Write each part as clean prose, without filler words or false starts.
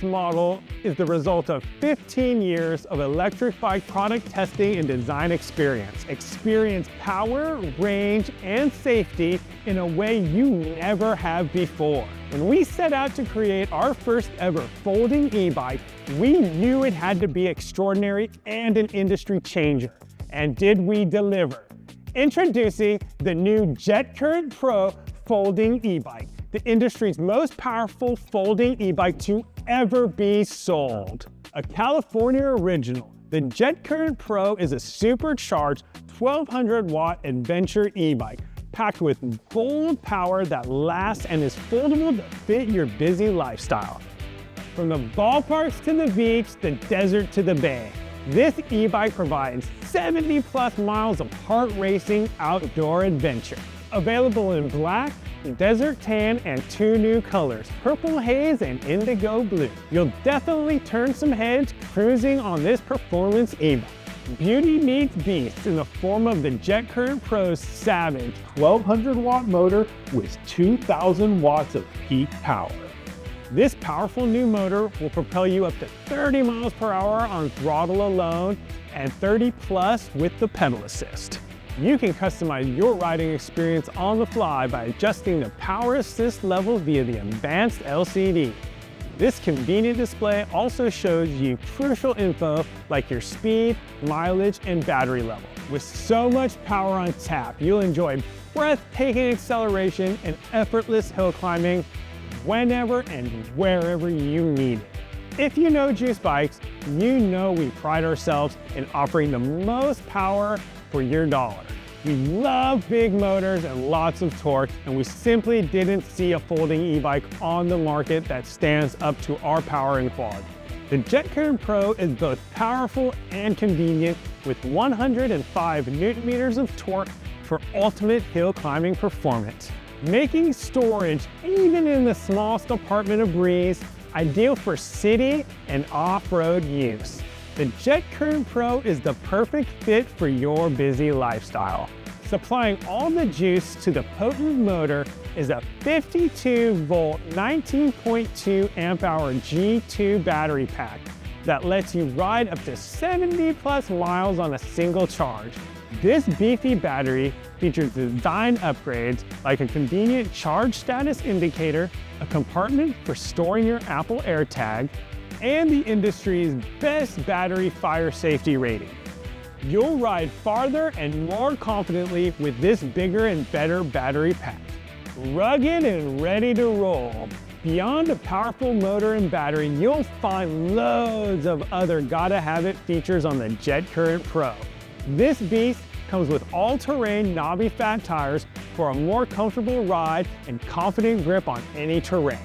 model is the result of 15 years of electric bike product testing and design experience. Experience power, range, and safety in a way you never have before. When we set out to create our first ever folding e-bike, we knew it had to be extraordinary and an industry changer. And did we deliver? Introducing the new JetCurrent Pro folding e-bike, the industry's most powerful folding e-bike to ever be sold. A California original, the JetCurrent Pro is a supercharged 1200 watt adventure e-bike packed with bold power that lasts and is foldable to fit your busy lifestyle. From the ballparks to the beach, the desert to the bay, this e-bike provides 70 plus miles of heart racing outdoor adventure. Available in black, desert tan, and 2 new colors, purple haze and indigo blue. You'll definitely turn some heads cruising on this performance e-bike. Beauty meets beast in the form of the JetCurrent Pro's savage 1200 watt motor with 2000 watts of peak power. This powerful new motor will propel you up to 30 miles per hour on throttle alone and 30 plus with the pedal assist. You can customize your riding experience on the fly by adjusting the power assist level via the advanced LCD. This convenient display also shows you crucial info like your speed, mileage, and battery level. With so much power on tap, you'll enjoy breathtaking acceleration and effortless hill climbing whenever and wherever you need it. If you know Juice Bikes, you know we pride ourselves in offering the most power for your dollar. We love big motors and lots of torque, and we simply didn't see a folding e-bike on the market that stands up to our power and quality. The JetCurrent Pro is both powerful and convenient with 105 Newton meters of torque for ultimate hill climbing performance, making storage even in the smallest apartment a breeze, ideal for city and off-road use. The JetCurrent Pro is the perfect fit for your busy lifestyle. Supplying all the juice to the potent motor is a 52-volt, 19.2 amp-hour G2 battery pack that lets you ride up to 70 plus miles on a single charge. This beefy battery features design upgrades like a convenient charge status indicator, a compartment for storing your Apple AirTag, and the industry's best battery fire safety rating. You'll ride farther and more confidently with this bigger and better battery pack. Rugged and ready to roll. Beyond a powerful motor and battery, you'll find loads of other gotta-have-it features on the JetCurrent Pro. This beast comes with all-terrain knobby fat tires for a more comfortable ride and confident grip on any terrain.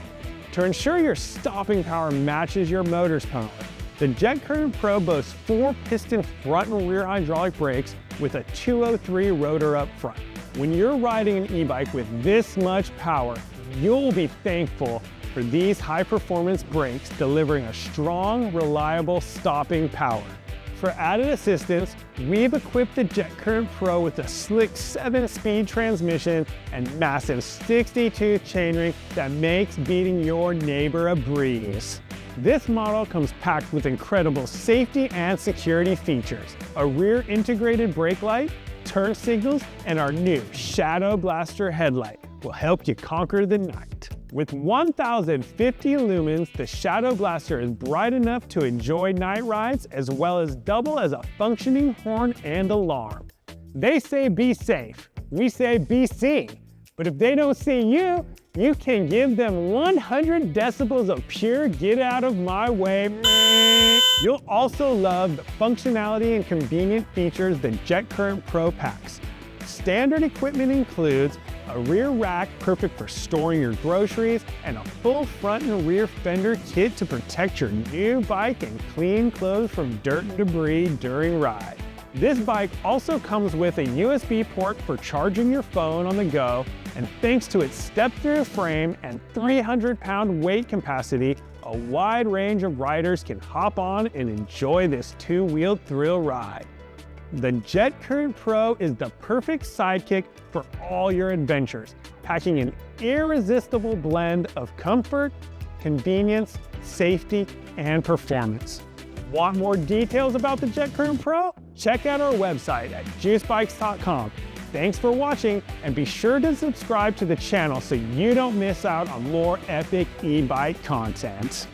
To ensure your stopping power matches your motor's power, the JetCurrent Pro boasts 4-piston front and rear hydraulic brakes with a 203 rotor up front. When you're riding an e-bike with this much power, you'll be thankful for these high-performance brakes delivering a strong, reliable stopping power. For added assistance, we've equipped the JetCurrent Pro with a slick 7-speed transmission and massive 62 chainring that makes beating your neighbor a breeze. This model comes packed with incredible safety and security features, a rear integrated brake light, turn signals, and our new Shadow Blaster headlight will help you conquer the night. With 1,050 lumens, the Shadow Blaster is bright enough to enjoy night rides as well as double as a functioning horn and alarm. They say be safe, we say be seen. But if they don't see you, you can give them 100 decibels of pure get out of my way. You'll also love the functionality and convenient features the JetCurrent Pro packs. Standard equipment includes a rear rack perfect for storing your groceries, and a full front and rear fender kit to protect your new bike and clean clothes from dirt and debris during ride. This bike also comes with a USB port for charging your phone on the go, and thanks to its step-through frame and 300-pound weight capacity, a wide range of riders can hop on and enjoy this two-wheeled thrill ride. The JetCurrent Pro is the perfect sidekick for all your adventures, packing an irresistible blend of comfort, convenience, safety, and performance. Want more details about the JetCurrent Pro? Check out our website at juicedbikes.com. Thanks for watching, and be sure to subscribe to the channel so you don't miss out on more epic e-bike content.